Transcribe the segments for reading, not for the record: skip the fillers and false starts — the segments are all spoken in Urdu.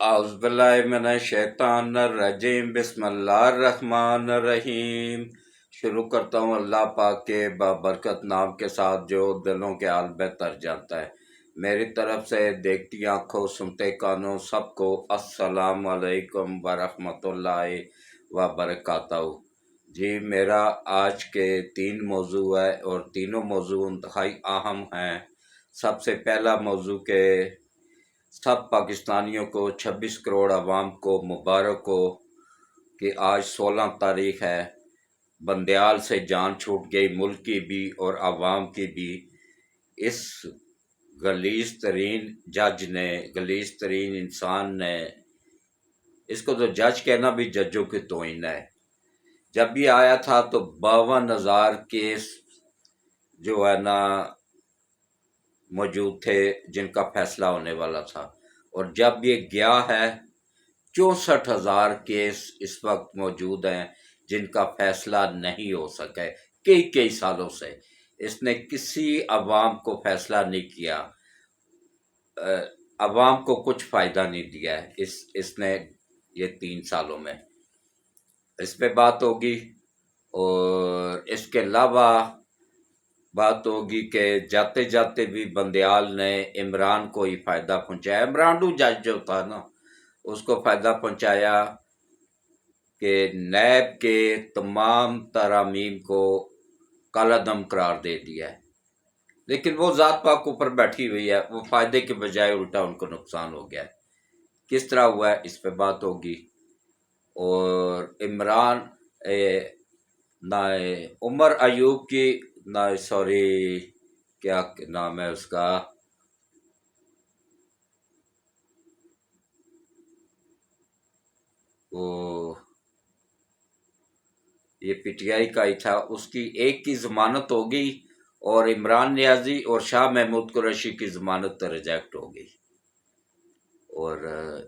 اعوذ باللہ من الشیطان الرجیم بسم اللہ الرحمن الرحیم۔ شروع کرتا ہوں اللہ پاک کے بابرکت نام کے ساتھ جو دلوں کے حال بہتر جانتا ہے۔ میری طرف سے دیکھتی آنکھوں سنتے کانوں سب کو السلام علیکم ورحمۃ اللہ وبرکاتہ۔ جی میرا آج کے 3 موضوع ہے اور تینوں موضوع انتہائی اہم ہیں۔ سب سے پہلا موضوع کہ سب پاکستانیوں کو 26 کروڑ عوام کو مبارک ہو کہ آج 16 تاریخ ہے۔ بندیال سے جان چھوٹ گئی، ملک کی بھی اور عوام کی بھی۔ اس غلیظ ترین جج نے، غلیظ ترین انسان نے، اس کو تو جج کہنا بھی ججوں کی توہین ہے۔ جب یہ آیا تھا تو 52,000 کیس جو ہے نا موجود تھے جن کا فیصلہ ہونے والا تھا، اور جب یہ گیا ہے 64,000 کیس اس وقت موجود ہیں جن کا فیصلہ نہیں ہو سکے۔ کئی سالوں سے اس نے کسی عوام کو فیصلہ نہیں کیا، عوام کو کچھ فائدہ نہیں دیا ہے اس نے یہ 3 سالوں میں۔ اس پہ بات ہوگی، اور اس کے علاوہ بات ہوگی کہ جاتے جاتے بھی بندیال نے عمران کو ہی فائدہ پہنچایا۔ عمران جج جو تھا نا، اس کو فائدہ پہنچایا کہ نیب کے تمام ترامیم کو کالعدم قرار دے دیا ہے، لیکن وہ ذات پاک اوپر بیٹھی ہوئی ہے، وہ فائدے کے بجائے الٹا ان کو نقصان ہو گیا ہے۔ کس طرح ہوا ہے اس پہ بات ہوگی۔ اور عمران نہ عمر ایوب کی نہ سوری کیا نام ہے اس کا، وہ یہ پی ٹی آئی کا ہی تھا، اس کی ایک کی ضمانت ہو گئی اور عمران نیازی اور شاہ محمود قریشی کی ضمانت ریجیکٹ ہو گئی، اور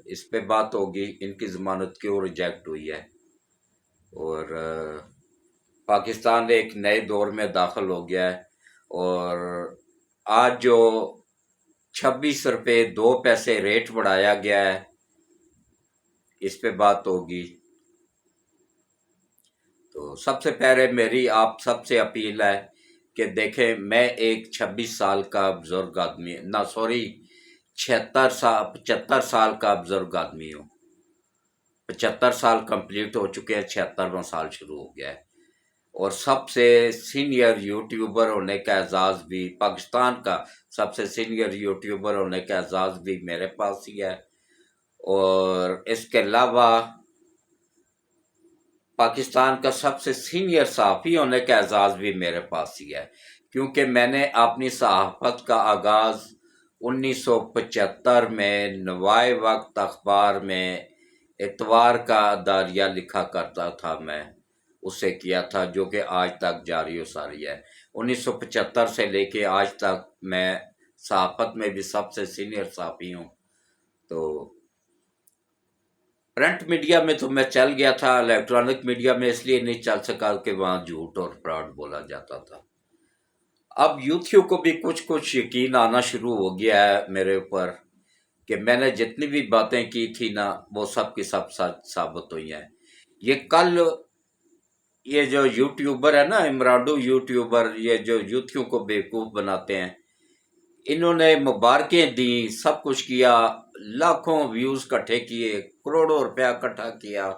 اس پہ بات ہوگی ان کی ضمانت کیوں ریجیکٹ ہوئی ہے۔ اور پاکستان ایک نئے دور میں داخل ہو گیا ہے، اور آج جو 26 روپے 2 پیسے ریٹ بڑھایا گیا ہے اس پہ بات ہوگی۔ تو سب سے پہلے میری آپ سب سے اپیل ہے کہ دیکھیں، میں ایک 26 سال کا بزرگ آدمی، 75 سال کا بزرگ آدمی ہوں۔ 75 سال کمپلیٹ ہو چکے ہیں، 76واں سال شروع ہو گیا ہے، اور سب سے سینئر یوٹیوبر ہونے کا اعزاز بھی، پاکستان کا سب سے سینئر یوٹیوبر ہونے کا اعزاز بھی میرے پاس ہی ہے، اور اس کے علاوہ پاکستان کا سب سے سینئر صحافی ہونے کا اعزاز بھی میرے پاس ہی ہے، کیونکہ میں نے اپنی صحافت کا آغاز 1975 میں نوائے وقت اخبار میں اتوار کا داریہ لکھا کرتا تھا، میں اسے کیا تھا، جو کہ آج تک جاری و ساری ہے۔ 1975 سے لے کے آج تک میں صحافت میں بھی سب سے سینئر صحافی ہوں۔ تو پرنٹ میڈیا میں تو میں چل گیا تھا، الیکٹرانک میڈیا میں اس لیے نہیں چل سکا کہ وہاں جھوٹ اور فراڈ بولا جاتا تھا۔ اب یوتھیوں کو بھی کچھ یقین آنا شروع ہو گیا ہے میرے اوپر کہ میں نے جتنی بھی باتیں کی تھی نا وہ سب کی سب سچ ثابت ہوئی ہیں۔ یہ جو یوٹیوبر ہے نا، عمرانڈو یوٹیوبر، یہ جو یوتھیوں کو بیوقوف بناتے ہیں، انہوں نے مبارکیں دیں، سب کچھ کیا، لاکھوں ویوز کٹھے کیے، کروڑوں روپیہ اکٹھا کیا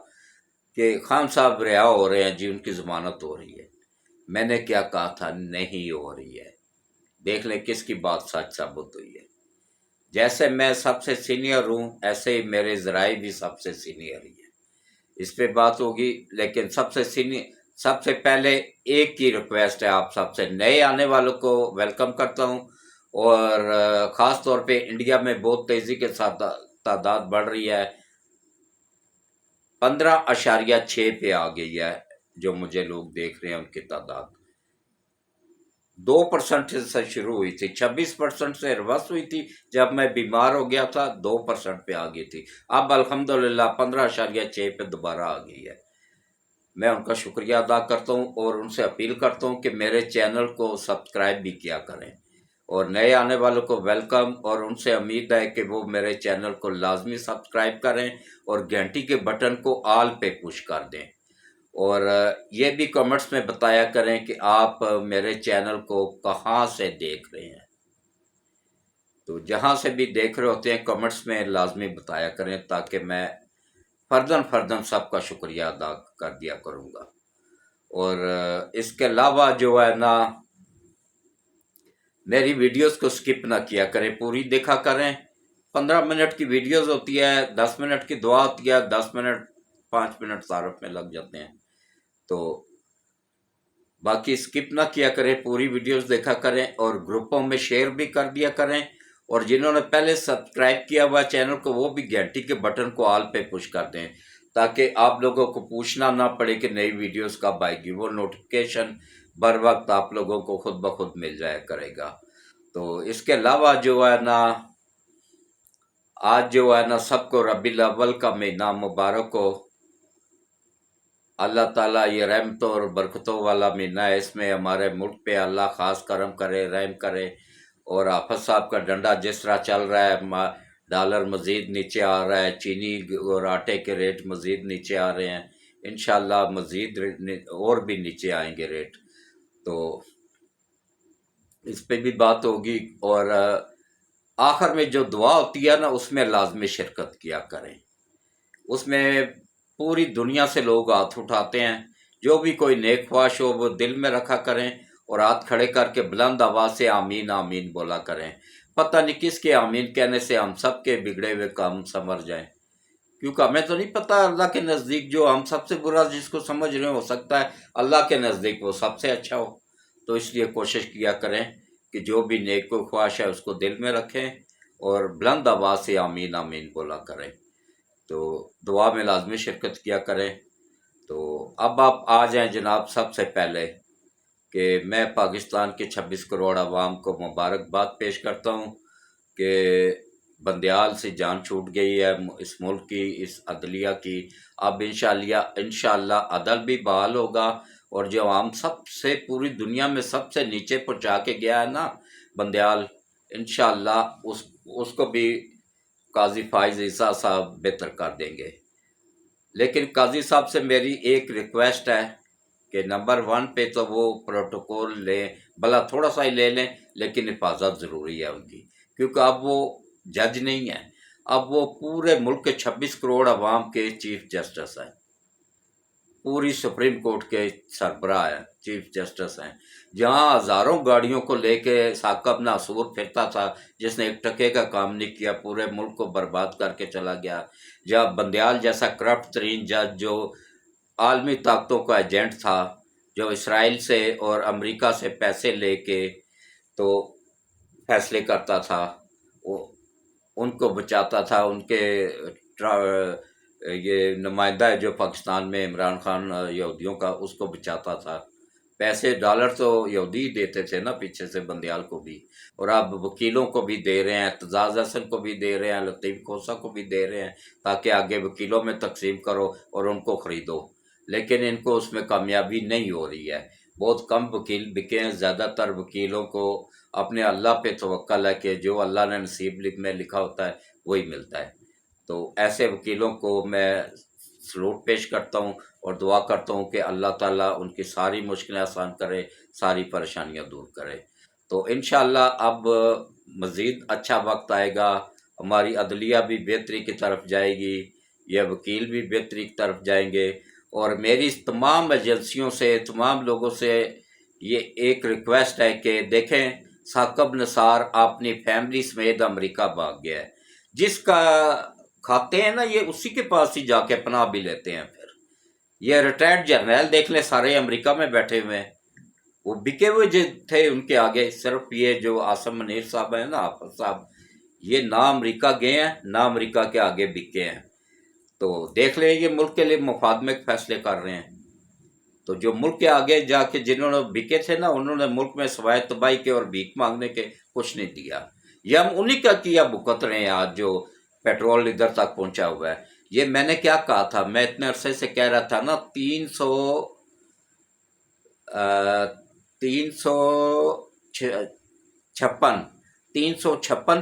کہ خان صاحب رہا ہو رہے ہیں جی، ان کی ضمانت ہو رہی ہے۔ میں نے کیا کہا تھا؟ نہیں ہو رہی ہے۔ دیکھ لیں کس کی بات سچ ثابت ہوئی ہے۔ جیسے میں سب سے سینئر ہوں، ایسے ہی میرے ذرائع بھی سب سے سینئر ہی ہیں۔ اس پہ بات ہوگی، لیکن سب سے پہلے ایک ہی ریکویسٹ ہے آپ سب سے، نئے آنے والوں کو ویلکم کرتا ہوں، اور خاص طور پہ انڈیا میں بہت تیزی کے ساتھ تعداد بڑھ رہی ہے، 15.6 پہ آ گئی ہے جو مجھے لوگ دیکھ رہے ہیں، ان کی تعداد 2% سے شروع ہوئی تھی، 26% سے ریورس ہوئی تھی جب میں بیمار ہو گیا تھا، 2% پہ آ گئی تھی، اب الحمدللہ 15.6 پہ دوبارہ آ گئی ہے۔ میں ان کا شکریہ ادا کرتا ہوں اور ان سے اپیل کرتا ہوں کہ میرے چینل کو سبسکرائب بھی کیا کریں، اور نئے آنے والوں کو ویلکم، اور ان سے امید ہے کہ وہ میرے چینل کو لازمی سبسکرائب کریں اور گھنٹی کے بٹن کو آل پہ پش کر دیں، اور یہ بھی کمنٹس میں بتایا کریں کہ آپ میرے چینل کو کہاں سے دیکھ رہے ہیں۔ تو جہاں سے بھی دیکھ رہے ہوتے ہیں کمنٹس میں لازمی بتایا کریں، تاکہ میں فرداً سب کا شکریہ ادا کر دیا کروں گا۔ اور اس کے علاوہ جو ہے نا، میری ویڈیوز کو سکپ نہ کیا کریں، پوری دیکھا کریں۔ 15 منٹ کی ویڈیوز ہوتی ہے، 10 منٹ کی دعا ہوتی ہے، 10 منٹ 5 منٹ تعارف میں لگ جاتے ہیں، تو باقی سکپ نہ کیا کریں، پوری ویڈیوز دیکھا کریں، اور گروپوں میں شیئر بھی کر دیا کریں، اور جنہوں نے پہلے سبسکرائب کیا ہوا چینل کو وہ بھی گھنٹی کے بٹن کو آل پہ پش کر دیں، تاکہ آپ لوگوں کو پوچھنا نہ پڑے کہ نئی ویڈیوز کب آئے گی، وہ نوٹیفیکیشن بر وقت آپ لوگوں کو خود بخود مل جایا کرے گا۔ تو اس کے علاوہ جو ہے نا، آج جو ہے نا سب کو ربیع الاول کا مہینہ مبارک ہو۔ اللہ تعالیٰ یہ رحمتوں اور برکتوں والا مہینہ ہے، اس میں ہمارے ملک پہ اللہ خاص کرم کرے، رحم کرے، اور حافظ صاحب کا ڈنڈا جس طرح چل رہا ہے، ڈالر مزید نیچے آ رہا ہے، چینی اور آٹے کے ریٹ مزید نیچے آ رہے ہیں، انشاءاللہ مزید اور بھی نیچے آئیں گے ریٹ، تو اس پہ بھی بات ہوگی۔ اور آخر میں جو دعا ہوتی ہے نا، اس میں لازمی شرکت کیا کریں، اس میں پوری دنیا سے لوگ ہاتھ اٹھاتے ہیں، جو بھی کوئی نیک خواہش ہو وہ دل میں رکھا کریں، اور ہاتھ کھڑے کر کے بلند آواز سے آمین آمین بولا کریں۔ پتہ نہیں کس کے آمین کہنے سے ہم سب کے بگڑے ہوئے کام سنور جائیں، کیونکہ ہمیں تو نہیں پتہ، اللہ کے نزدیک جو ہم سب سے برا جس کو سمجھ رہے ہو سکتا ہے اللہ کے نزدیک وہ سب سے اچھا ہو۔ تو اس لیے کوشش کیا کریں کہ جو بھی نیک کو خواہش ہے اس کو دل میں رکھیں، اور بلند آواز سے آمین آمین بولا کریں، تو دعا میں لازمی شرکت کیا کریں۔ تو اب آپ آ جائیں جناب، سب سے پہلے کہ میں پاکستان کے 26 کروڑ عوام کو مبارکباد پیش کرتا ہوں کہ بندیال سے جان چھوٹ گئی ہے اس ملک کی، اس عدلیہ کی۔ اب انشاءاللہ عدل بھی بحال ہوگا، اور جو ہم سب سے پوری دنیا میں سب سے نیچے پہنچا کے گیا ہے نا بندیال، انشاءاللہ اس کو بھی قاضی فائز عیسیٰ صاحب بہتر کر دیں گے۔ لیکن قاضی صاحب سے میری ایک ریکویسٹ ہے کہ نمبر 1 پہ تو وہ پروٹوکول لیں، بھلا تھوڑا سا ہی لے لیں، لیکن حفاظت ضروری ہے ان کی، کیونکہ اب وہ جج نہیں ہیں، اب وہ پورے ملک کے 26 کروڑ عوام کے چیف جسٹس ہیں، پوری سپریم کورٹ کے سربراہ ہیں، چیف جسٹس ہیں۔ جہاں ہزاروں گاڑیوں کو لے کے ثاقب ناصور پھرتا تھا، جس نے ایک ٹکے کا کام نہیں کیا، پورے ملک کو برباد کر کے چلا گیا، جہاں بندیال جیسا کرپٹ ترین جج جو عالمی طاقتوں کا ایجنٹ تھا، جو اسرائیل سے اور امریکہ سے پیسے لے کے تو فیصلے کرتا تھا، وہ ان کو بچاتا تھا، ان کے یہ نمائندہ ہے جو پاکستان میں عمران خان یہودیوں کا، اس کو بچاتا تھا، پیسے ڈالر تو یہودی دیتے تھے نا پیچھے سے بندیال کو بھی، اور اب وکیلوں کو بھی دے رہے ہیں، اعتزاز احسن کو بھی دے رہے ہیں، لطیف کھوسہ کو بھی دے رہے ہیں، تاکہ آگے وکیلوں میں تقسیم کرو اور ان کو خریدو، لیکن ان کو اس میں کامیابی نہیں ہو رہی ہے، بہت کم وکیل بکے ہیں، زیادہ تر وکیلوں کو اپنے اللہ پہ توکل ہے کہ جو اللہ نے نصیب میں لکھا ہوتا ہے وہی ملتا ہے۔ تو ایسے وکیلوں کو میں سلوٹ پیش کرتا ہوں اور دعا کرتا ہوں کہ اللہ تعالیٰ ان کی ساری مشکلیں آسان کرے، ساری پریشانیاں دور کرے۔ تو انشاءاللہ اب مزید اچھا وقت آئے گا، ہماری عدلیہ بھی بہتری کی طرف جائے گی، یہ وکیل بھی بہتری کی طرف جائیں گے، اور میری تمام ایجنسیوں سے، تمام لوگوں سے یہ ایک ریکویسٹ ہے کہ دیکھیں ثاقب نثار اپنی فیملی سمیت امریکہ بھاگ گیا ہے، جس کا کھاتے ہیں نا یہ اسی کے پاس ہی جا کے پناہ بھی لیتے ہیں، پھر یہ ریٹائرڈ جرنیل دیکھ لیں سارے امریکہ میں بیٹھے ہوئے ہیں، وہ بکے ہوئے جو تھے ان کے آگے، صرف یہ جو عاصم منیر صاحب ہیں نا، حافظ صاحب، یہ نہ امریکہ گئے ہیں نہ امریکہ کے آگے بکے ہیں، تو دیکھ لیں یہ ملک کے لیے مفاد میں فیصلے کر رہے ہیں، تو جو ملک کے آگے جا کے جنہوں نے بکے تھے نا، انہوں نے ملک میں سوائے تباہی کے اور بھیک مانگنے کے کچھ نہیں دیا، یہ ہم انہی کا کیا بھگت رہے ہیں آج، جو پیٹرول ادھر تک پہنچا ہوا ہے۔ یہ میں نے کیا کہا تھا، میں اتنے عرصے سے کہہ رہا تھا نا، 300 56, 356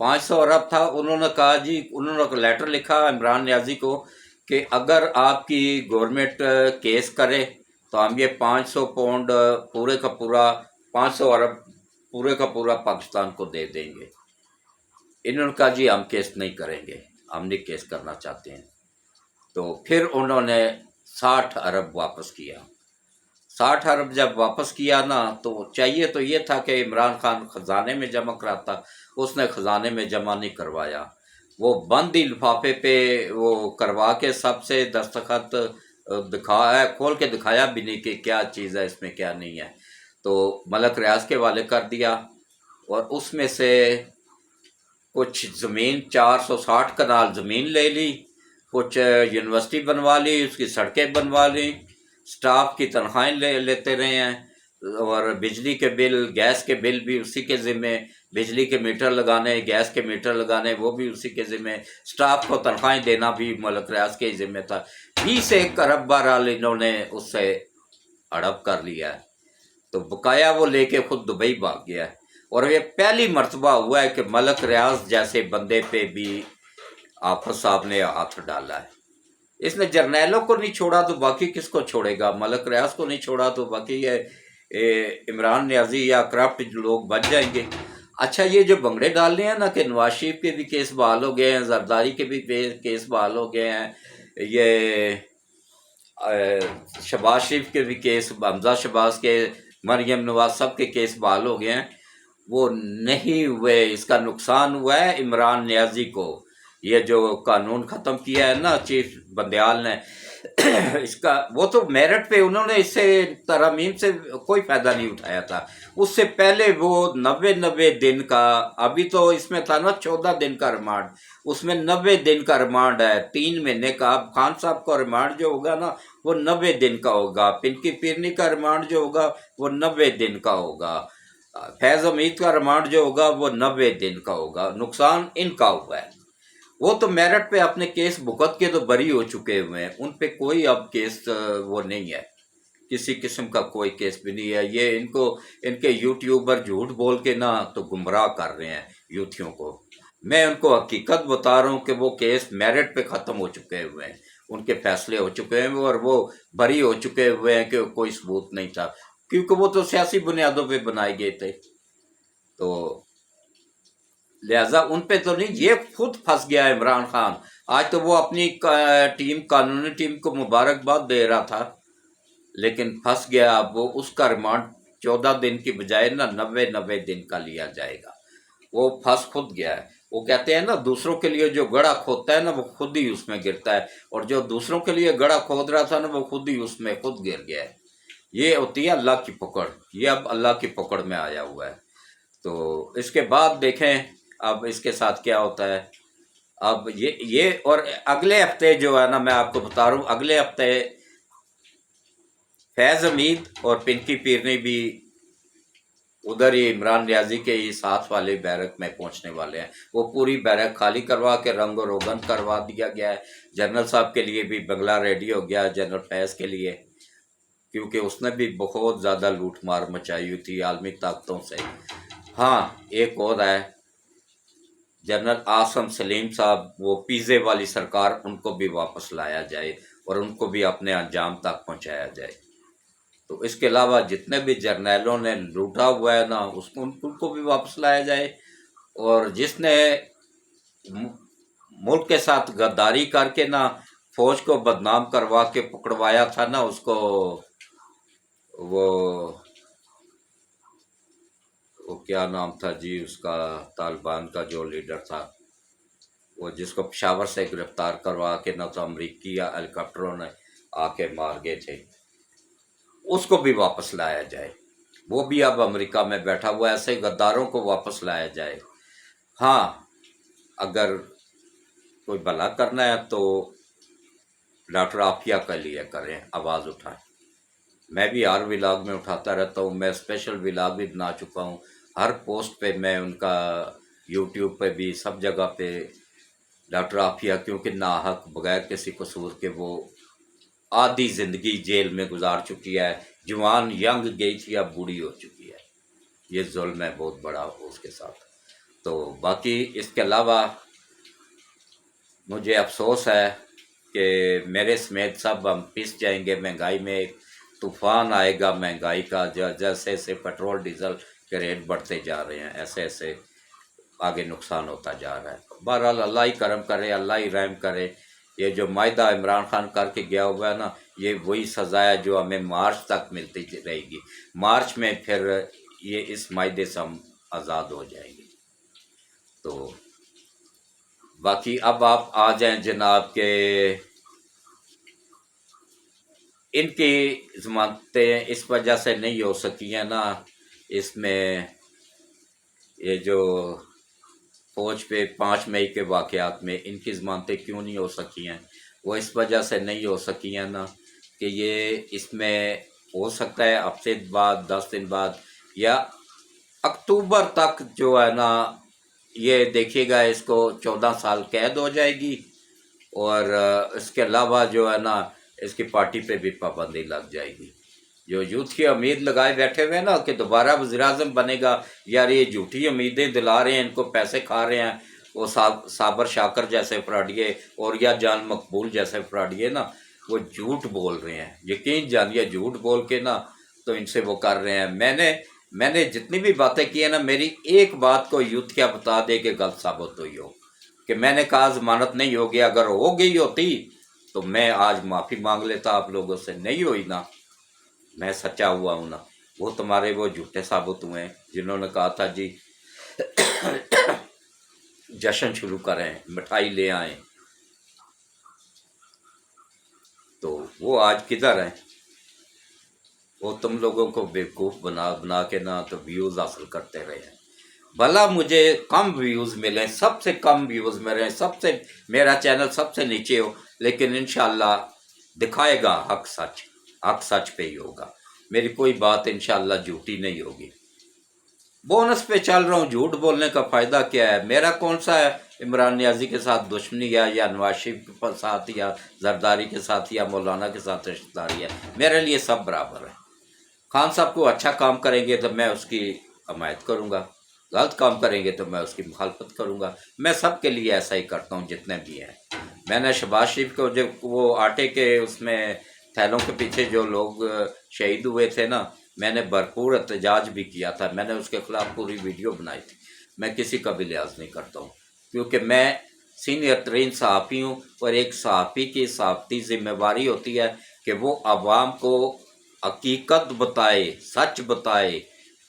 500 ارب تھا. انہوں نے کہا جی، انہوں نے لیٹر لکھا عمران نیازی کو کہ اگر آپ کی گورنمنٹ کیس کرے تو ہم یہ 500 پاؤنڈ پورے کا پورا 500 ارب پورے کا پورا پاکستان کو دے دیں گے. انہوں نے کہا جی ہم کیس نہیں کریں گے، ہم نہیں کیس کرنا چاہتے ہیں. تو پھر انہوں نے 60 ارب واپس کیا. 60 ارب جب واپس کیا نا، تو چاہیے تو یہ تھا کہ عمران خان خزانے میں جمع کراتا، اس نے خزانے میں جمع نہیں کروایا. وہ بند ہی لفافے پہ وہ کروا کے سب سے دستخط دکھایا، کھول کے دکھایا بھی نہیں کہ کیا چیز ہے اس میں کیا نہیں ہے. تو ملک ریاض کے حوالے کر دیا، اور اس میں سے کچھ زمین 460 کنال زمین لے لی، کچھ یونیورسٹی بنوا لی، اس کی سڑکیں بنوا لی، سٹاف کی تنخواہیں لیتے رہے ہیں، اور بجلی کے بل، گیس کے بل بھی اسی کے ذمے، بجلی کے میٹر لگانے، گیس کے میٹر لگانے وہ بھی اسی کے ذمے، سٹاف کو تنخواہیں دینا بھی ملک ریاض کے ذمے تھا. 21 ارب بہرحال انہوں نے اس سے ہڑپ کر لیا ہے. تو بقایا وہ لے کے خود دبئی بھاگ گیا ہے. اور یہ پہلی مرتبہ ہوا ہے کہ ملک ریاض جیسے بندے پہ بھی آفت صاحب نے ہاتھ ڈالا ہے. اس نے جرنیلوں کو نہیں چھوڑا تو باقی کس کو چھوڑے گا؟ ملک ریاض کو نہیں چھوڑا تو باقی یہ عمران نیازی یا کرپٹ لوگ بچ جائیں گے. اچھا، یہ جو بنگڑے ڈال رہے ہیں نا کہ نواز شریف کے بھی کیس بحال ہو گئے ہیں، زرداری کے بھی کیس بحال ہو گئے ہیں، یہ شہباز شریف کے بھی کیس، حمزہ شہباز کے، مریم نواز سب کے کیس بحال ہو گئے ہیں، وہ نہیں ہوئے. اس کا نقصان ہوا ہے عمران نیازی کو. یہ جو قانون ختم کیا ہے نا چیف بندیال نے، اس کا وہ تو میرٹ پہ انہوں نے اس سے ترامیم سے کوئی فائدہ نہیں اٹھایا تھا. اس سے پہلے وہ 90 دن کا، ابھی تو اس میں تھا نا 14 دن کا ریمانڈ، اس میں 90 دن کا ریمانڈ ہے، 3 مہینے کا. اب خان صاحب کا ریمانڈ جو ہوگا نا وہ 90 دن کا ہوگا، پنکی پیرنی کا ریمانڈ جو ہوگا وہ 90 دن کا ہوگا، فیض حمید کا ریمانڈ جو ہوگا وہ 90 دن کا ہوگا. نقصان ان کا ہوا ہے. وہ تو میرٹ پہ اپنے کیس بھگت کے تو بری ہو چکے ہوئے ہیں، ان پہ کوئی اب کیس وہ نہیں ہے، کسی قسم کا کوئی کیس بھی نہیں ہے. یہ ان کے یوٹیوبر جھوٹ بول کے نا تو گمراہ کر رہے ہیں یوتھیوں کو. میں ان کو حقیقت بتا رہا ہوں کہ وہ کیس میرٹ پہ ختم ہو چکے ہوئے ہیں، ان کے فیصلے ہو چکے ہیں، اور وہ بری ہو چکے ہوئے ہیں کہ کوئی ثبوت نہیں تھا، کیونکہ وہ تو سیاسی بنیادوں پہ بنائے گئے تھے. تو لہذا ان پہ تو نہیں، یہ خود پھنس گیا عمران خان. آج تو وہ اپنی قانونی ٹیم کو مبارکباد دے رہا تھا، لیکن پھنس گیا. اب وہ اس کا ریمانڈ 14 دن کی بجائے نا 90 دن کا لیا جائے گا. وہ پھنس خود گیا ہے. وہ کہتے ہیں نا دوسروں کے لیے جو گڑھا کھودتا ہے نا وہ خود ہی اس میں گرتا ہے، اور جو دوسروں کے لیے گڑھا کھود رہا تھا نا وہ خود ہی اس میں خود گر گیا ہے. یہ ہوتی ہے اللہ کی پکڑ. یہ اب اللہ کی پکڑ میں آیا ہوا ہے. تو اس کے بعد دیکھیں اب اس کے ساتھ کیا ہوتا ہے. اب یہ اور اگلے ہفتے جو ہے نا میں آپ کو بتا رہا ہوں، اگلے ہفتے فیض حمید اور پنکی پیرنی بھی ادھر ہی عمران نیازی کے ہی ساتھ والے بیرک میں پہنچنے والے ہیں. وہ پوری بیرک خالی کروا کے رنگ و روغن کروا دیا گیا ہے. جنرل صاحب کے لیے بھی بنگلہ ریڈی ہو گیا، جنرل فیض کے لیے، کیونکہ اس نے بھی بہت زیادہ لوٹ مار مچائی ہوئی تھی عالمی طاقتوں سے. ہاں، ایک اور ہے جنرل آصم سلیم صاحب، وہ پیزے والی سرکار، ان کو بھی واپس لایا جائے اور ان کو بھی اپنے انجام تک پہنچایا جائے. تو اس کے علاوہ جتنے بھی جرنیلوں نے لوٹا ہوا ہے نا ان کو بھی واپس لایا جائے، اور جس نے ملک کے ساتھ غداری کر کے نا فوج کو بدنام کروا کے پکڑوایا تھا نا، اس کو وہ کیا نام تھا جی اس کا، طالبان کا جو لیڈر تھا، وہ جس کو پشاور سے گرفتار کروا کے نہ تو امریکی یا ہیلی کاپٹروں نے آ کے مار گئے تھے، اس کو بھی واپس لایا جائے. وہ بھی اب امریکہ میں بیٹھا ہوا ہے. ایسے غداروں کو واپس لایا جائے. ہاں، اگر کوئی بھلا کرنا ہے تو ڈاکٹر عافیہ کے لیے کریں، آواز اٹھائیں. میں بھی ہر ولاگ میں اٹھاتا رہتا ہوں، میں اسپیشل ولاگ بھی بنا چکا ہوں. ہر پوسٹ پہ میں ان کا، یوٹیوب پہ بھی سب جگہ پہ ڈاکٹر عافیہ، کیونکہ ناحق بغیر کسی قصور کے وہ آدھی زندگی جیل میں گزار چکی ہے. جوان ینگ گئی تھی، اب بوڑھی ہو چکی ہے. یہ ظلم ہے بہت بڑا اس کے ساتھ. تو باقی اس کے علاوہ مجھے افسوس ہے کہ میرے سمیت سب ہم پس جائیں گے، مہنگائی میں ایک طوفان آئے گا مہنگائی کا، جیسے جیسے پٹرول ڈیزل کے ریٹ بڑھتے جا رہے ہیں ایسے ایسے آگے نقصان ہوتا جا رہا ہے۔ بہرحال اللہ ہی کرم کرے، اللہ ہی رحم کرے۔ یہ جو معاہدہ عمران خان کر کے گیا ہوا ہے نا، یہ وہی سزا ہے جو ہمیں مارچ تک ملتی رہے گی۔ مارچ میں پھر یہ اس معاہدے سے ہم آزاد ہو جائیں گے۔ تو باقی اب آپ آ جائیں جناب کہ ان کی ضمانتیں اس وجہ سے نہیں ہو سکی ہیں نا، اس میں یہ جو فوج پہ 5 مئی کے واقعات میں ان کی ضمانتیں کیوں نہیں ہو سکی ہیں؟ وہ اس وجہ سے نہیں ہو سکی ہیں نا کہ یہ اس میں ہو سکتا ہے ہفتے بعد 10 دن بعد یا اکتوبر تک جو ہے نا، یہ دیکھیے گا اس کو 14 سال قید ہو جائے گی، اور اس کے علاوہ جو ہے نا اس کی پارٹی پہ بھی پابندی لگ جائے گی۔ جو یوتھ کی امید لگائے بیٹھے ہوئے نا کہ دوبارہ وزیر اعظم بنے گا، یار یہ جھوٹی امیدیں دلا رہے ہیں، ان کو پیسے کھا رہے ہیں، وہ صابر شاکر جیسے فراڈیے اور یا جان مقبول جیسے فراڈیے نا، وہ جھوٹ بول رہے ہیں، یقین جانیے جھوٹ بول کے نا تو ان سے وہ کر رہے ہیں۔ میں نے جتنی بھی باتیں کی ہیں نا، میری ایک بات کو یوتھ کیا بتا دے کہ غلط ثابت ہوئی ہو کہ میں نے کہا ضمانت نہیں ہوگی، اگر ہو گئی ہوتی تو میں آج معافی مانگ لیتا آپ لوگوں سے، نہیں ہوئی نا، میں سچا ہوا ہوں نا۔ وہ تمہارے وہ جھوٹے ثابت ہوئے ہیں جنہوں نے کہا تھا جی جشن شروع کریں، مٹھائی لے آئیں، تو وہ آج کدھر ہیں؟ وہ تم لوگوں کو بیوقوف بنا بنا کے نا تو ویوز حاصل کرتے رہے ہیں۔ بھلا مجھے کم ویوز ملیں، سب سے کم ویوز ملیں، سب سے میرا چینل سب سے نیچے ہو، لیکن انشاءاللہ دکھائے گا حق سچ پہ ہی ہوگا، میری کوئی بات انشاءاللہ جھوٹی نہیں ہوگی۔ بونس پہ چل رہا ہوں، جھوٹ بولنے کا فائدہ کیا ہے؟ میرا کون سا ہے عمران نیازی کے ساتھ دشمنی ہے، یا نواز شریف کے ساتھ، یا زرداری کے ساتھ، یا مولانا کے ساتھ رشتہ داری ہے؟ میرے لیے سب برابر ہے۔ خان صاحب کو اچھا کام کریں گے تو میں اس کی حمایت کروں گا، غلط کام کریں گے تو میں اس کی مخالفت کروں گا۔ میں سب کے لیے ایسا ہی کرتا ہوں جتنے بھی ہیں۔ میں نے شہباز شریف کو جب وہ آٹے کے اس میں تھیلوں کے پیچھے جو لوگ شہید ہوئے تھے نا، میں نے بھرپور احتجاج بھی کیا تھا، میں نے اس کے خلاف پوری ویڈیو بنائی تھی۔ میں کسی کا بھی لحاظ نہیں کرتا ہوں، کیونکہ میں سینئر ترین صحافی ہوں، اور ایک صحافی کی صحافتی ذمہ داری ہوتی ہے کہ وہ عوام کو حقیقت بتائے، سچ بتائے،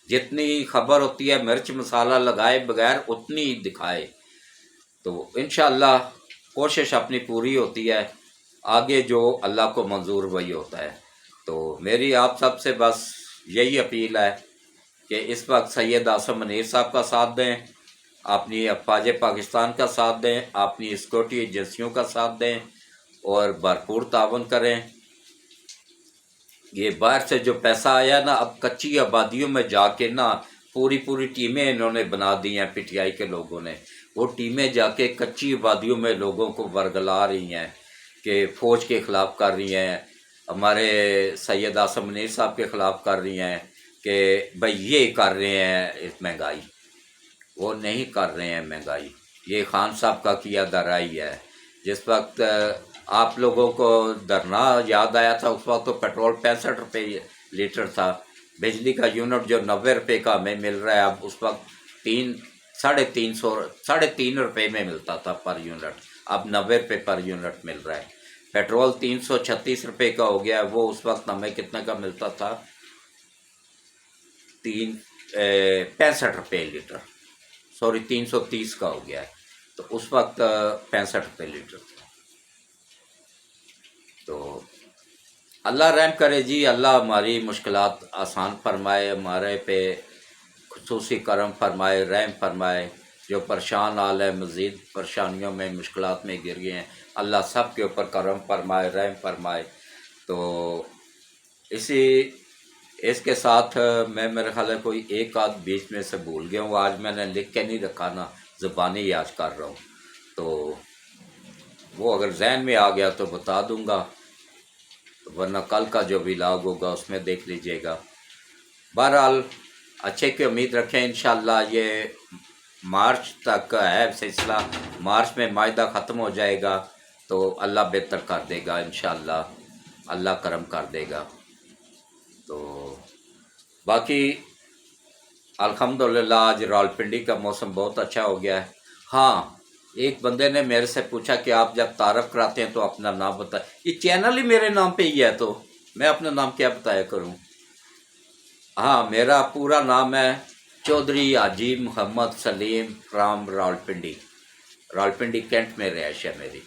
جتنی خبر ہوتی ہے مرچ مسالہ لگائے بغیر اتنی ہی دکھائے۔ تو انشاءاللہ کوشش اپنی پوری ہوتی ہے، آگے جو اللہ کو منظور وہی ہوتا ہے۔ تو میری آپ سب سے بس یہی اپیل ہے کہ اس وقت سید اعظم منیر صاحب کا ساتھ دیں، اپنی افواج پاکستان کا ساتھ دیں، اپنی سیکورٹی ایجنسیوں کا ساتھ دیں، اور بھرپور تعاون کریں۔ یہ باہر سے جو پیسہ آیا نا، اب کچی آبادیوں میں جا کے نا پوری ٹیمیں انہوں نے بنا دی ہیں، پی ٹی آئی کے لوگوں نے، وہ ٹیمیں جا کے کچی آبادیوں میں لوگوں کو ورگلا رہی ہیں کہ فوج کے خلاف کر رہی ہیں، ہمارے سید اعظم منیر صاحب کے خلاف کر رہی ہیں کہ بھئی یہ کر رہے ہیں اس مہنگائی۔ وہ نہیں کر رہے ہیں مہنگائی، یہ خان صاحب کا کیا دھرائی ہے۔ جس وقت آپ لوگوں کو دھرنا یاد آیا تھا، اس وقت تو پیٹرول 65 روپے لیٹر تھا، بجلی کا یونٹ جو 90 روپے کا ہمیں مل رہا ہے، اب اس وقت 3.5 روپے میں ملتا تھا پر یونٹ، اب 90 روپے پر یونٹ مل رہا ہے۔ پیٹرول 336 روپے کا ہو گیا ہے، وہ اس وقت ہمیں کتنے کا ملتا تھا؟ 65 روپے لیٹر، 330 کا ہو گیا ہے، تو اس وقت 65 روپے لیٹر تھا۔ تو اللہ رحم کرے جی، اللہ ہماری مشکلات آسان فرمائے، ہمارے پہ خصوصی کرم فرمائے، رحم فرمائے۔ جو پریشان حال ہے، مزید پریشانیوں میں مشکلات میں گر گئے ہیں، اللہ سب کے اوپر کرم فرمائے، رحم فرمائے۔ تو اس کے ساتھ میں میرے خیال ہے کوئی ایک آدھ بیچ میں سے بھول گیا ہوں، آج میں نے لکھ کے نہیں رکھا نا، زبانی یاد کر رہا ہوں، تو وہ اگر ذہن میں آ گیا تو بتا دوں گا، ورنہ کل کا جو ولاگ ہوگا اس میں دیکھ لیجئے گا۔ بہرحال اچھے کی امید رکھیں، انشاءاللہ یہ مارچ تک ہے سلسلہ، مارچ میں معاہدہ ختم ہو جائے گا تو اللہ بہتر کر دے گا انشاءاللہ، اللہ کرم کر دے گا۔ تو باقی الحمدللہ آج راولپنڈی کا موسم بہت اچھا ہو گیا ہے۔ ہاں، ایک بندے نے میرے سے پوچھا کہ آپ جب تعارف کراتے ہیں تو اپنا نام بتائیں۔ یہ چینل ہی میرے نام پہ ہی ہے تو میں اپنا نام کیا بتایا کروں؟ ہاں، میرا پورا نام ہے چودھری حاجی محمد سلیم فرام راولپنڈی۔ راولپنڈی کینٹ میں رہائش ہے میری۔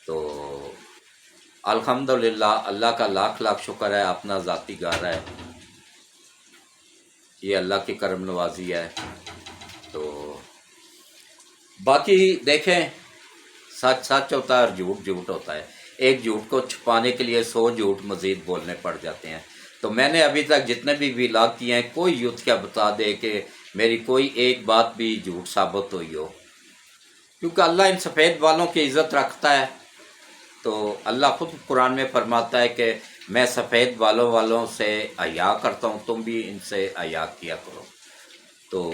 تو الحمدللہ اللہ کا لاکھ لاکھ شکر ہے، اپنا ذاتی گھر ہے، یہ اللہ کی کرم نوازی ہے۔ تو باقی دیکھیں، سچ سچ ہوتا ہے اور جھوٹ جھوٹ ہوتا ہے۔ ایک جھوٹ کو چھپانے کے لیے 100 جھوٹ مزید بولنے پڑ جاتے ہیں۔ تو میں نے ابھی تک جتنے بھی ولاگ کیے ہیں، کوئی یوتھ کیا بتا دے کہ میری کوئی ایک بات بھی جھوٹ ثابت ہوئی ہو، کیونکہ اللہ ان سفید والوں کی عزت رکھتا ہے۔ تو اللہ خود قرآن میں فرماتا ہے کہ میں سفید والوں سے حیا کرتا ہوں، تم بھی ان سے حیا کیا کرو۔ تو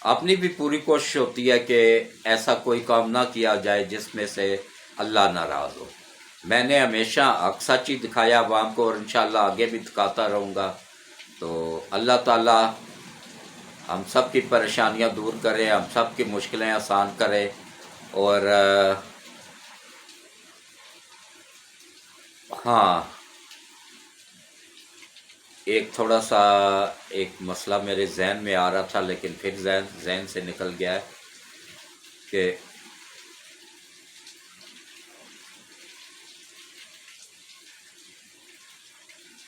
اپنی بھی پوری کوشش ہوتی ہے کہ ایسا کوئی کام نہ کیا جائے جس میں سے اللہ ناراض ہو۔ میں نے ہمیشہ حق سچ ہی دکھایا عوام کو، اور انشاءاللہ آگے بھی دکھاتا رہوں گا۔ تو اللہ تعالیٰ ہم سب کی پریشانیاں دور کرے، ہم سب کی مشکلیں آسان کرے۔ اور ہاں، ایک تھوڑا سا ایک مسئلہ میرے ذہن میں آ رہا تھا، لیکن پھر ذہن سے نکل گیا ہے کہ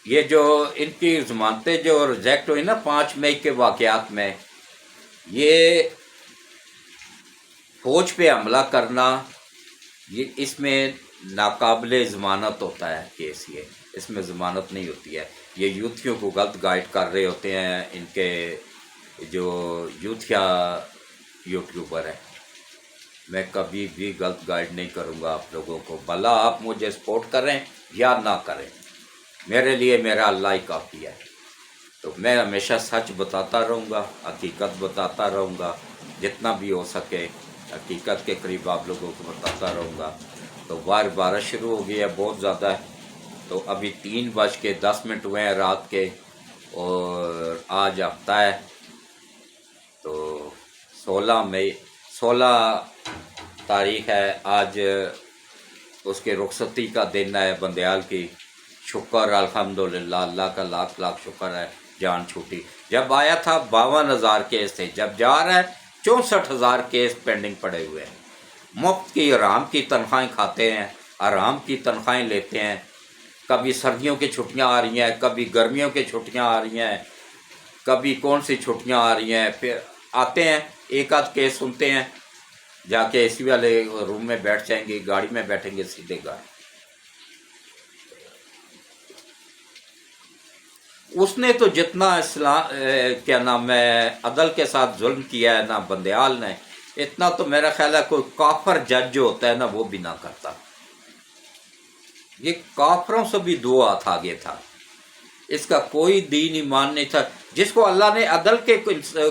یہ جو ان کی ضمانتیں جو ریجیکٹ ہوئی نا 5 مئی کے واقعات میں، یہ فوج پہ حملہ کرنا، یہ اس میں ناقابل ضمانت ہوتا ہے کیس، یہ اس میں ضمانت نہیں ہوتی ہے۔ یہ یوتھیوں کو غلط گائیڈ کر رہے ہوتے ہیں، ان کے جو یوتھیا یوٹیوبر ہیں۔ میں کبھی بھی غلط گائیڈ نہیں کروں گا آپ لوگوں کو، بھلا آپ مجھے سپورٹ کریں یا نہ کریں، میرے لیے میرا اللہ ہی کافی ہے۔ تو میں ہمیشہ سچ بتاتا رہوں گا، حقیقت بتاتا رہوں گا، جتنا بھی ہو سکے حقیقت کے قریب آپ لوگوں کو بتاتا رہوں گا۔ تو بارش شروع ہو گئی ہے، بہت زیادہ ہے۔ تو ابھی 3:10 ہوئے ہیں رات کے، اور آج ہفتہ ہے، تو 16 تاریخ ہے آج، اس کے رخصتی کا دن ہے بندیال کی۔ شکر الحمدللہ، اللہ کا لاکھ لاکھ شکر ہے، جان چھوٹی۔ جب آیا تھا 52,000 کیس تھے، جب جا رہا ہے 64,000 کیس پینڈنگ پڑے ہوئے ہیں۔ مفت کی حرام کی تنخواہیں کھاتے ہیں، حرام کی تنخواہیں لیتے ہیں۔ کبھی سردیوں کی چھٹیاں آ رہی ہیں، کبھی گرمیوں کی چھٹیاں آ رہی ہیں، کبھی کون سی چھٹیاں آ رہی ہیں، پھر آتے ہیں ایک آدھ کیس سنتے ہیں، جا کے اے سی والے روم میں بیٹھ جائیں گے، گاڑی میں بیٹھیں گے سیدھے گھر۔ اس نے تو جتنا کیا نام ہے عدل کے ساتھ ظلم کیا ہے نا بندیال نے، اتنا تو میرا خیال ہے کوئی کافر جج جو ہوتا ہے نا وہ بھی نہ کرتا۔ یہ کافروں سے بھی 2 ہاتھ آگے تھا، اس کا کوئی دین ایمان نہیں تھا۔ جس کو اللہ نے عدل کے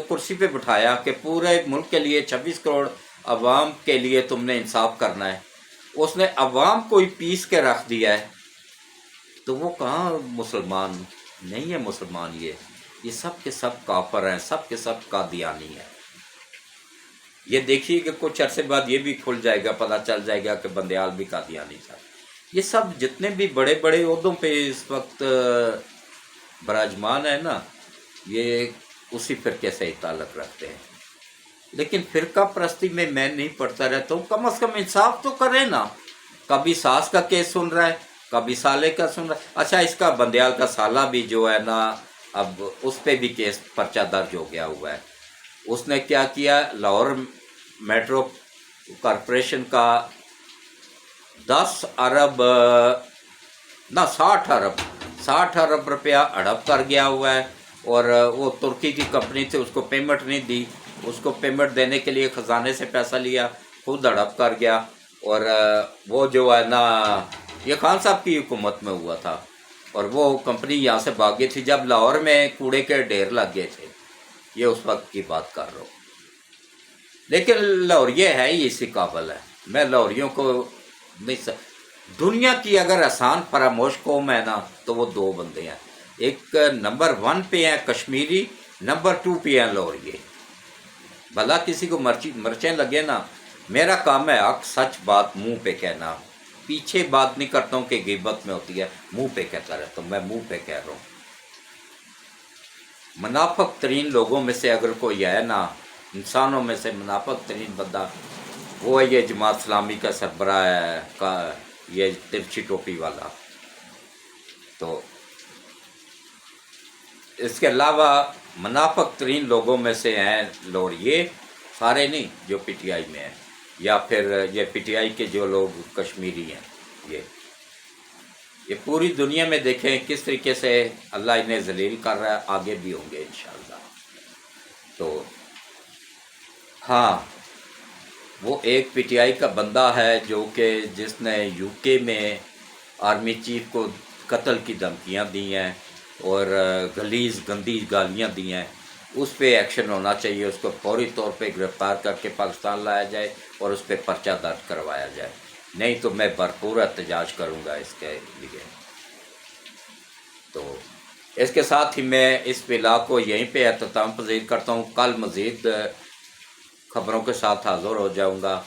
کرسی پہ بٹھایا کہ پورے ملک کے لیے 26 کروڑ عوام کے لیے تم نے انصاف کرنا ہے، اس نے عوام کو ہی پیس کے رکھ دیا ہے، تو وہ کہاں مسلمان نہیں ہے؟ مسلمان یہ سب کے سب کافر ہیں، سب کے سب قادیانی ہیں۔ یہ دیکھیے کہ کچھ عرصے بعد یہ بھی کھل جائے گا، پتہ چل جائے گا کہ بندیال بھی قادیانی تھا۔ یہ سب جتنے بھی بڑے بڑے عہدوں پہ اس وقت براجمان ہے نا، یہ اسی فرقے سے تعلق رکھتے ہیں۔ لیکن فرقہ پرستی میں نہیں پڑھتا رہتا ہوں، کم از کم انصاف تو کرے نا۔ کبھی ساس کا کیس سن رہا ہے، کبھی سالے کا سن رہا ہے۔ اچھا، اس کا بندیال کا سالہ بھی جو ہے نا، اب اس پہ بھی کیس پرچہ درج ہو گیا ہوا ہے۔ اس نے کیا کیا، لاہور میٹرو کارپوریشن کا 10 ارب نہ 60 ارب روپیہ ہڑپ کر گیا ہوا ہے، اور وہ ترکی کی کمپنی سے اس کو پیمنٹ نہیں دی، اس کو پیمنٹ دینے کے لیے خزانے سے پیسہ لیا، خود ہڑپ کر گیا۔ اور وہ جو ہے نا، یہ خان صاحب کی حکومت میں ہوا تھا، اور وہ کمپنی یہاں سے بھاگی تھی جب لاہور میں کوڑے کے ڈھیر لگ گئے تھے۔ یہ اس وقت کی بات کر رہا ہوں۔ لیکن لاہوریے ہے ہی اسی قابل ہے، میں لاہوریوں کو نہیں دنیا کی اگر آسان فراموش قوم ہے نا تو وہ دو بندے ہیں، ایک نمبر 1 پہ ہیں کشمیری، نمبر 2 پہ ہیں لاہوریے۔ بھلا کسی کو مرچیں لگے نا، میرا کام ہے حق سچ بات منہ پہ کہنا، پیچھے بات نہیں کرتا ہوں کہ غیبت میں ہوتی ہے، منہ پہ کہتا رہتا ہوں، میں منہ پہ کہہ رہا ہوں۔ منافق ترین لوگوں میں سے اگر کوئی ہے نا، انسانوں میں سے منافق ترین بندہ وہ ہے یہ جماعت اسلامی کا سربراہ ہے یہ ترچھی ٹوپی والا۔ تو اس کے علاوہ منافق ترین لوگوں میں سے ہیں لاہوریے، سارے نہیں جو پی ٹی آئی میں ہیں، یا پھر یہ پی ٹی آئی کے جو لوگ کشمیری ہیں، یہ پوری دنیا میں دیکھیں کس طریقے سے اللہ انہیں ذلیل کر رہا ہے، آگے بھی ہوں گے انشاءاللہ۔ تو ہاں، وہ ایک پی ٹی آئی کا بندہ ہے جو کہ جس نے یو کے میں آرمی چیف کو قتل کی دھمکیاں دی ہیں اور غلیظ گندی گالیاں دی ہیں، اس پہ ایکشن ہونا چاہیے، اس کو فوری طور پہ گرفتار کر کے پاکستان لایا جائے اور اس پہ پرچہ درج کروایا جائے، نہیں تو میں بھرپور احتجاج کروں گا اس کے لیے۔ تو اس کے ساتھ ہی میں اس ویلا کو یہیں پہ اختتام پذیر کرتا ہوں، کل مزید خبروں کے ساتھ حاضر ہو جاؤں گا۔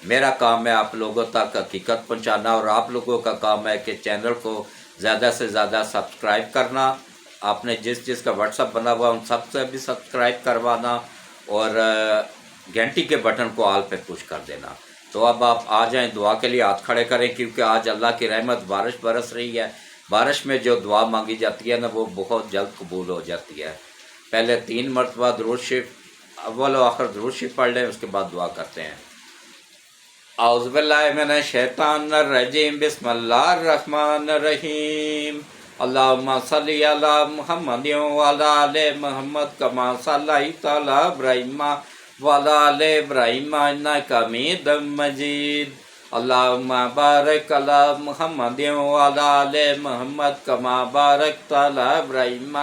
میرا کام ہے آپ لوگوں تک حقیقت پہنچانا، اور آپ لوگوں کا کام ہے کہ چینل کو زیادہ سے زیادہ سبسکرائب کرنا، آپ نے جس کا واٹس ایپ بنا ہوا ان سب سے بھی سبسکرائب کروانا، اور گھنٹی کے بٹن کو آل پہ پوش کر دینا۔ تو اب آپ آ جائیں، دعا کے لیے ہاتھ کھڑے کریں، کیونکہ آج اللہ کی رحمت بارش برس رہی ہے۔ بارش میں جو دعا مانگی جاتی ہے نا وہ بہت جلد قبول ہو جاتی ہے۔ پہلے 3 مرتبہ درود شریف اول و آخر درود شریف پڑھ لیں، اس کے بعد دعا کرتے ہیں۔ اعوذ باللہ من الشیطان الرجیم، بسم اللہ الرحمن الرحیم، اللہم صلی علی محمد وعلی آل محمد کما صلیت علی ابراہیم وعلی آل ابراہیم انک حمید مجید، اللہم بارک علی محمد وعلی آل محمد کما بارکت علی ابراہیم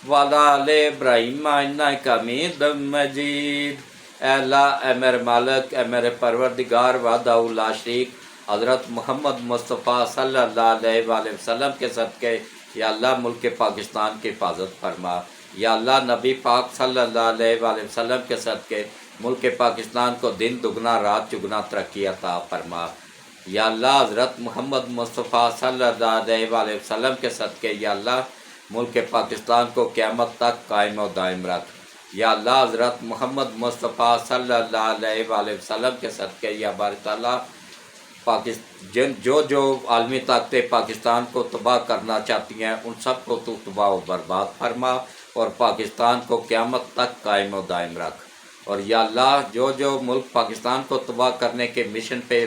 وعلی آل ابراہیم انک حمید مجید۔ اے اللہ، اے میرے مالک، اے میرے پروردگار وحدہ لا شریک، حضرت محمد مصطفیٰ صلی اللہ علیہ وآلہ وسلم کے صدقے یا اللہ ملک پاکستان کی حفاظت فرما، یا اللہ نبی پاک صلی اللہ علیہ وآلہ وسلم کے صدقے ملک پاکستان کو دن دگنا رات چگنا ترقی عطا فرما، یا اللہ حضرت محمد مصطفیٰ صلی اللہ علیہ وآلہ وسلم کے صدقے یا اللہ ملک پاکستان کو قیامت تک قائم و دائم رکھ، یا اللہ حضرت محمد مصطفیٰ صلی اللہ علیہ وآلہ وسلم کے صدقے یا باری تعالیٰ جو عالمی طاقتیں پاکستان کو تباہ کرنا چاہتی ہیں ان سب کو تو تباہ و برباد فرما، اور پاکستان کو قیامت تک قائم و دائم رکھ، اور یا اللہ جو ملک پاکستان کو تباہ کرنے کے مشن پہ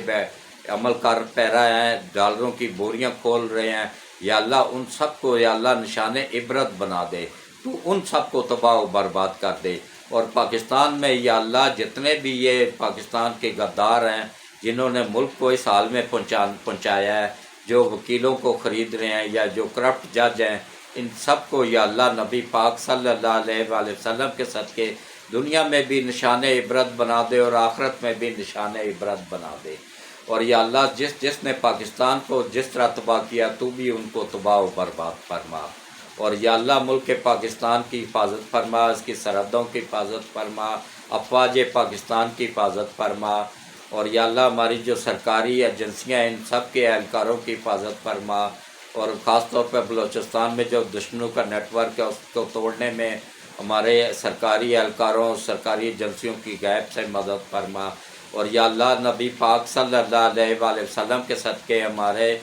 عمل کر پہ رہے ہیں، ڈالروں کی بوریاں کھول رہے ہیں، یا اللہ ان سب کو یا اللہ نشان عبرت بنا دے، تو ان سب کو تباہ و برباد کر دے، اور پاکستان میں یا اللہ جتنے بھی یہ پاکستان کے غدار ہیں جنہوں نے ملک کو اس حال میں پہنچایا ہے، جو وکیلوں کو خرید رہے ہیں یا جو کرپٹ جج ہیں، ان سب کو یا اللہ نبی پاک صلی اللہ علیہ وآلہ وسلم کے صدقے دنیا میں بھی نشان عبرت بنا دے اور آخرت میں بھی نشان عبرت بنا دے، اور یا اللہ جس نے پاکستان کو جس طرح تباہ کیا تو بھی ان کو تباہ و برباد فرما، اور یا اللہ ملک پاکستان کی حفاظت فرما، اس کی سرحدوں کی حفاظت فرما، افواج پاکستان کی حفاظت فرما، اور یا اللہ ہماری جو سرکاری ایجنسیاں ہیں ان سب کے اہلکاروں کی حفاظت فرما، اور خاص طور پہ بلوچستان میں جو دشمنوں کا نیٹ ورک ہے اس کو توڑنے میں ہمارے سرکاری اہلکاروں سرکاری ایجنسیوں کی غیب سے مدد فرما، اور یا اللہ نبی پاک صلی اللہ علیہ وآلہ وسلم کے صدقے ہمارے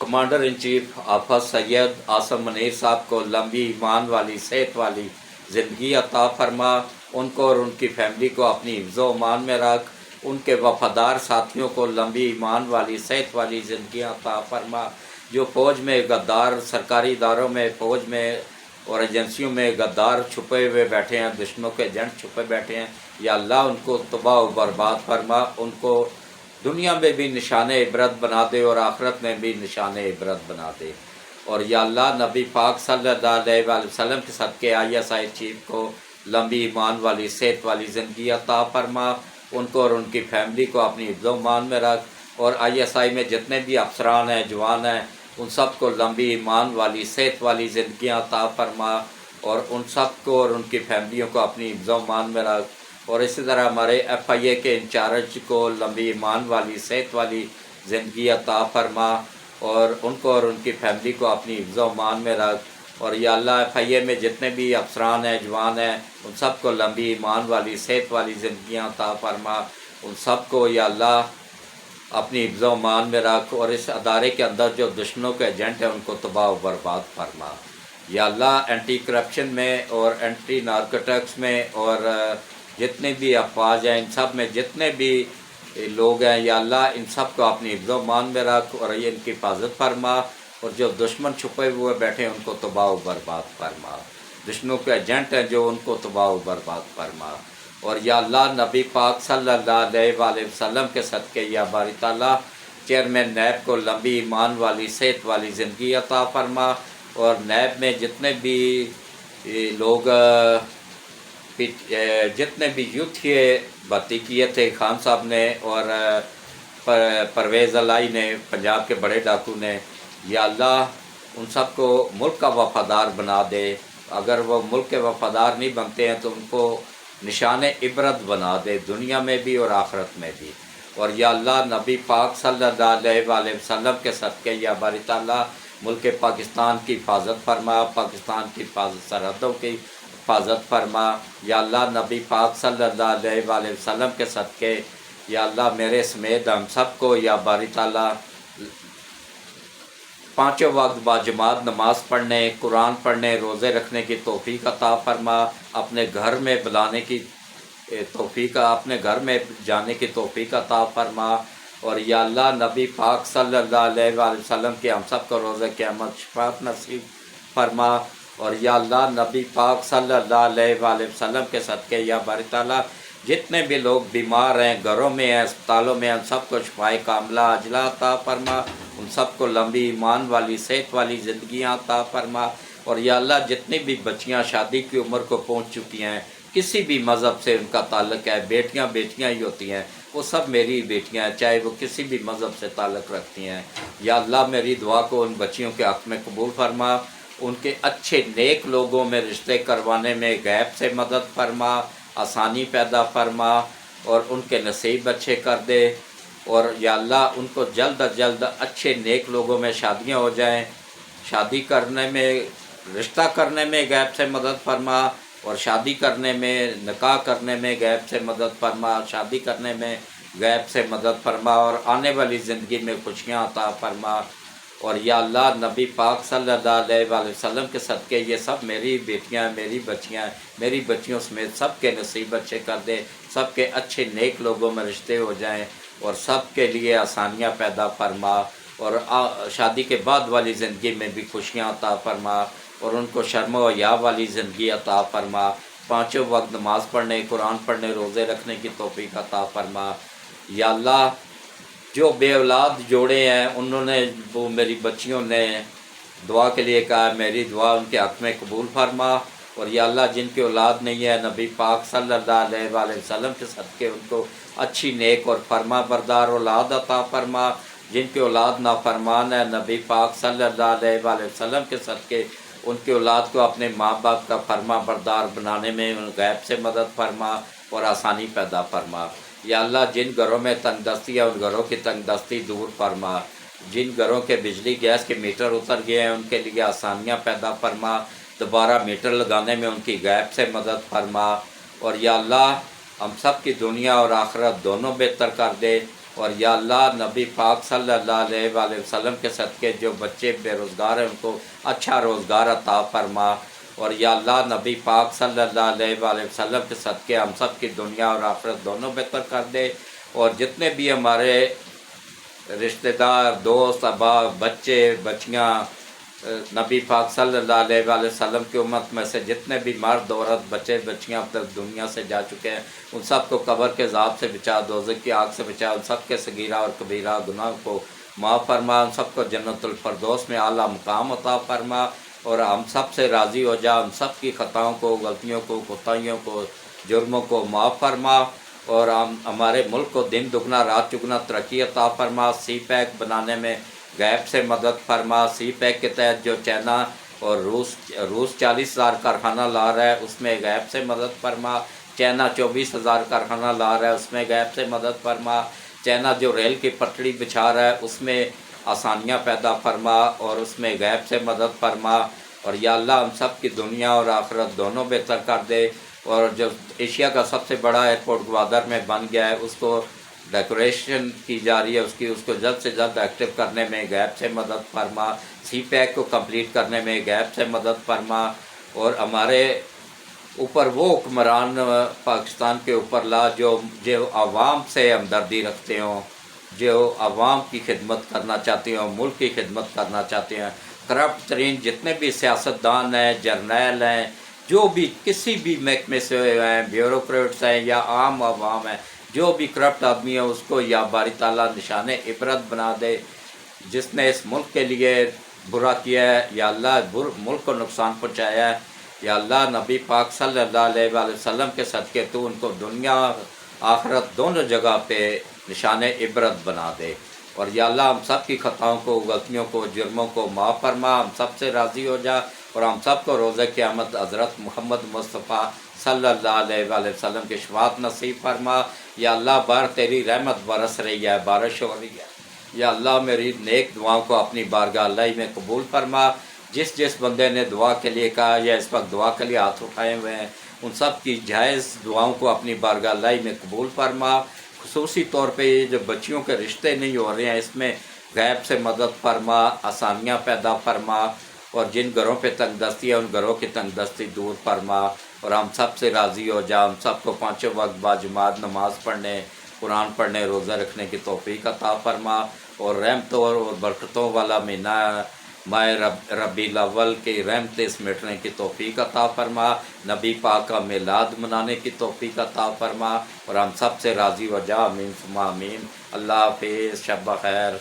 کمانڈر ان چیف حافظ سید عاصم منیر صاحب کو لمبی ایمان والی صحت والی زندگی عطا فرما، ان کو اور ان کی فیملی کو اپنی حفظ و امان میں رکھ، ان کے وفادار ساتھیوں کو لمبی ایمان والی صحت والی زندگی عطا فرما، جو فوج میں غدار سرکاری اداروں میں فوج میں اور ایجنسیوں میں غدار چھپے ہوئے بیٹھے ہیں، دشمنوں کے ایجنٹ چھپے بیٹھے ہیں، یا اللہ ان کو تباہ و برباد فرما، ان کو دنیا میں بھی نشان عبرت بنا دے اور آخرت میں بھی نشان عبرت بنا دے، اور یا اللہ نبی پاک صلی اللہ علیہ وآلہ وسلم کے صدقے ISI چیف کو لمبی ایمان والی صحت والی زندگی عطا فرما، ان کو اور ان کی فیملی کو اپنی حفظ و امان میں رکھ، اور ISI میں جتنے بھی افسران ہیں، جوان ہیں، ان سب کو لمبی ایمان والی صحت والی زندگیاں عطا فرما، اور ان سب کو اور ان کی فیملیوں کو اپنی حفظ و امان میں رکھ، اور اسی طرح ہمارے FIA کے انچارج کو لمبی ایمان والی صحت والی زندگی عطا فرما، اور ان کو اور ان کی فیملی کو اپنی حفظ و امان میں رکھ، اور یا اللہ FIA میں جتنے بھی افسران ہیں، جوان ہیں، ان سب کو لمبی ایمان والی صحت والی زندگیاں عطا فرما، ان سب کو یا اللہ اپنی حفظ و امان میں رکھ، اور اس ادارے کے اندر جو دشمنوں کے ایجنٹ ہیں ان کو تباہ و برباد فرما، یا اللہ اینٹی کرپشن میں اور اینٹی نارکوٹکس میں اور جتنے بھی افواج ہیں، ان سب میں جتنے بھی لوگ ہیں، یا اللہ ان سب کو اپنی حفظ و امان میں رکھ، اور یہ ان کی حفاظت فرما، اور جو دشمن چھپے ہوئے بیٹھے ہیں ان کو تباہ و برباد فرما، دشمنوں کے ایجنٹ ہیں جو ان کو تباہ و برباد فرما، اور یا اللہ نبی پاک صلی اللہ علیہ وآلہ وسلم کے صدقے یا باری تعالیٰ چیئرمین نیب کو لمبی ایمان والی صحت والی زندگی عطا فرما، اور نیب میں جتنے بھی لوگ جتنے بھی یوتھ کے بھرتی کیے تھے، خان صاحب نے اور پرویز الہی نے، پنجاب کے بڑے ڈاکو نے، یا اللہ ان سب کو ملک کا وفادار بنا دے، اگر وہ ملک کے وفادار نہیں بنتے ہیں تو ان کو نشان عبرت بنا دے، دنیا میں بھی اور آخرت میں بھی، اور یا اللہ نبی پاک صلی اللہ علیہ وآلہ وسلم کے صدقے یا باری تعالیٰ ملک پاکستان کی حفاظت فرما، پاکستان کی سرحدوں کی حفاظت فرما، یا اللہ نبی پاک صلی اللہ علیہ وآلہ وسلم کے صدقے یا اللہ میرے سمیت ہم سب کو یا باری تعالیٰ پانچوں وقت باجماعت نماز پڑھنے، قرآن پڑھنے، روزے رکھنے کی توفیق عطا فرما، اپنے گھر میں بلانے کی توفیق، اپنے گھر میں جانے کی توفیق عطا فرما، اور یا اللہ نبی پاک صلی اللہ علیہ وآلہ وسلم کے ہم سب کو روزہ قیامت شفاعت نصیب فرما، اور یا اللہ نبی پاک صلی اللہ علیہ وآلہ وسلم کے صدقے یا باری تعالیٰ جتنے بھی لوگ بیمار ہیں، گھروں میں ہیں، اسپتالوں میں ہیں، ان سب کو شفائے کاملہ عاجلہ عطا فرما، ان سب کو لمبی ایمان والی صحت والی زندگیاں عطا فرما، اور یا اللہ جتنی بھی بچیاں شادی کی عمر کو پہنچ چکی ہیں، کسی بھی مذہب سے ان کا تعلق ہے، بیٹیاں بیٹیاں ہی ہوتی ہیں، وہ سب میری بیٹیاں ہیں، چاہے وہ کسی بھی مذہب سے تعلق رکھتی ہیں، یا اللہ میری دعا کو ان بچیوں کے حق میں قبول فرما، ان کے اچھے نیک لوگوں میں رشتے کروانے میں غیب سے مدد فرما، آسانی پیدا فرما، اور ان کے نصیب اچھے کر دے، اور یا اللہ ان کو جلد از جلد اچھے نیک لوگوں میں شادیاں ہو جائیں، شادی کرنے میں، رشتہ کرنے میں غیب سے مدد فرما، اور شادی کرنے میں، نکاح کرنے میں غیب سے مدد فرما، شادی کرنے میں غیب سے مدد فرما، اور آنے والی زندگی میں خوشیاں عطا فرما، اور یا اللہ نبی پاک صلی اللہ علیہ وآلہ وسلم کے صدقے یہ سب میری بیٹیاں، میری بچیاں، میری بچیوں سمیت سب کے نصیب اچھے کر دے، سب کے اچھے نیک لوگوں میں رشتے ہو جائیں، اور سب کے لیے آسانیاں پیدا فرما، اور شادی کے بعد والی زندگی میں بھی خوشیاں عطا فرما، اور ان کو شرم و حیا والی زندگی عطا فرما، پانچوں وقت نماز پڑھنے، قرآن پڑھنے، روزے رکھنے کی توفیق عطا فرما، یا اللہ جو بے اولاد جوڑے ہیں انہوں نے، وہ میری بچیوں نے دعا کے لیے کہا، میری دعا ان کے حق میں قبول فرما، اور یا اللہ جن کی اولاد نہیں ہے نبی پاک صلی اللہ علیہ وآلہ وسلم کے صدقے ان کو اچھی نیک اور فرما بردار اولاد عطا فرما، جن کی اولاد نافرمان ہے نبی پاک صلی اللہ علیہ وآلہ وسلم کے صدقے ان کی اولاد کو اپنے ماں باپ کا فرما بردار بنانے میں غیب سے مدد فرما اور آسانی پیدا فرما، یا اللہ جن گھروں میں تنگ دستی ہے ان گھروں کی تنگ دستی دور فرما، جن گھروں کے بجلی گیس کے میٹر اتر گئے ہیں ان کے لیے آسانیاں پیدا فرما، دوبارہ میٹر لگانے میں ان کی غیب سے مدد فرما، اور یا اللہ ہم سب کی دنیا اور آخرت دونوں بہتر کر دے، اور یا اللہ نبی پاک صلی اللہ علیہ وآلہ وسلم کے صدقے جو بچے بے روزگار ہیں ان کو اچھا روزگار عطا فرما، اور یا اللہ نبی پاک صلی اللہ علیہ وآلہ وسلم کے صدقے ہم سب کی دنیا اور آخرت دونوں بہتر کر دے، اور جتنے بھی ہمارے رشتہ دار، دوست، احباب، بچے، بچیاں نبی پاک صلی اللہ علیہ وآلہ وسلم کی امت میں سے جتنے بھی مرد، عورت، بچے، بچیاں اب تک دنیا سے جا چکے ہیں ان سب کو قبر کے عذاب سے بچا، دوزخ کی آگ سے بچا، ان سب کے صغیرہ اور کبیرہ گناہ کو معاف فرما، ان سب کو جنت الفردوس میں اعلیٰ مقام عطا فرما، اور ہم سب سے راضی ہو جا، ہم سب کی خطاؤں کو، غلطیوں کو، کوتاہیوں کو، جرموں کو معاف فرما، اور ہمارے ملک کو دن دگنا رات چگنا ترقی عطا فرما، سی پیک بنانے میں غیب سے مدد فرما، سی پیک کے تحت جو چائنا اور روس 40,000 کارخانہ لا رہا ہے اس میں غیب سے مدد فرما، چائنا 24,000 کارخانہ لا رہا ہے اس میں غیب سے مدد فرما، چائنا جو ریل کی پٹڑی بچھا رہا ہے اس میں آسانیاں پیدا فرما اور اس میں غیب سے مدد فرما، اور یا اللہ ہم سب کی دنیا اور آخرت دونوں بہتر کر دے، اور جو ایشیا کا سب سے بڑا ایئرپورٹ گوادر میں بن گیا ہے اس کو ڈیکوریشن کی جا رہی ہے اس کو جلد سے جلد ایکٹیو کرنے میں غیب سے مدد فرما، سی پیک کو کمپلیٹ کرنے میں غیب سے مدد فرما، اور ہمارے اوپر وہ حکمران پاکستان کے اوپر لا جو عوام سے ہمدردی رکھتے ہوں، جو عوام کی خدمت کرنا چاہتے ہوں، ملک کی خدمت کرنا چاہتے ہیں، کرپٹ ترین جتنے بھی سیاستدان ہیں، جرنیل ہیں، جو بھی کسی بھی محکمے سے ہیں، بیوروکریٹس ہیں یا عام عوام ہیں، جو بھی کرپٹ آدمی ہے اس کو یا باری تعالیٰ نشان عبرت بنا دے، جس نے اس ملک کے لیے برا کیا ہے یا اللہ ملک کو نقصان پہنچایا ہے، یا اللہ نبی پاک صلی اللہ علیہ وآلہ وسلم کے صدقے تو ان کو دنیا آخرت دونوں جگہ پہ نشان عبرت بنا دے، اور یا اللہ ہم سب کی خطاؤں کو، غلطیوں کو، جرموں کو معاف فرما، ہم سب سے راضی ہو جا، اور ہم سب کو روزہ قیامت حضرت محمد مصطفیٰ صلی اللہ علیہ وآلہ وسلم کی شفاعت نصیب فرما، یا اللہ بار تیری رحمت برس رہی ہے، بارش ہو رہی ہے، یا اللہ میری نیک دعاؤں کو اپنی بارگاہ اللہ میں قبول فرما، جس بندے نے دعا کے لیے کہا یا اس وقت دعا کے لیے ہاتھ اٹھائے ہوئے ہیں ان سب کی جائز دعاؤں کو اپنی بارگاہ اللہ میں قبول فرما، خصوصی طور پہ یہ جو بچیوں کے رشتے نہیں ہو رہے ہیں اس میں غیب سے مدد فرما، آسانیاں پیدا فرما، اور جن گھروں پہ تنگ دستی ہے ان گھروں کی تنگ دستی دور فرما، اور ہم سب سے راضی ہو جا، ہم سب کو پانچوں وقت باجماعت نماز پڑھنے، قرآن پڑھنے، روزہ رکھنے کی توفیق عطا فرما، اور رحمتوں اور برکتوں والا مہینہ ماہ ربیع الاول کی رحمتیں سمیٹنے کی توفیق عطا فرما، نبی پاک کا میلاد منانے کی توفیق عطا فرما، اور ہم سب سے راضی ہو جا، آمین ثم آمین۔ اللہ حافظ، شب بخیر۔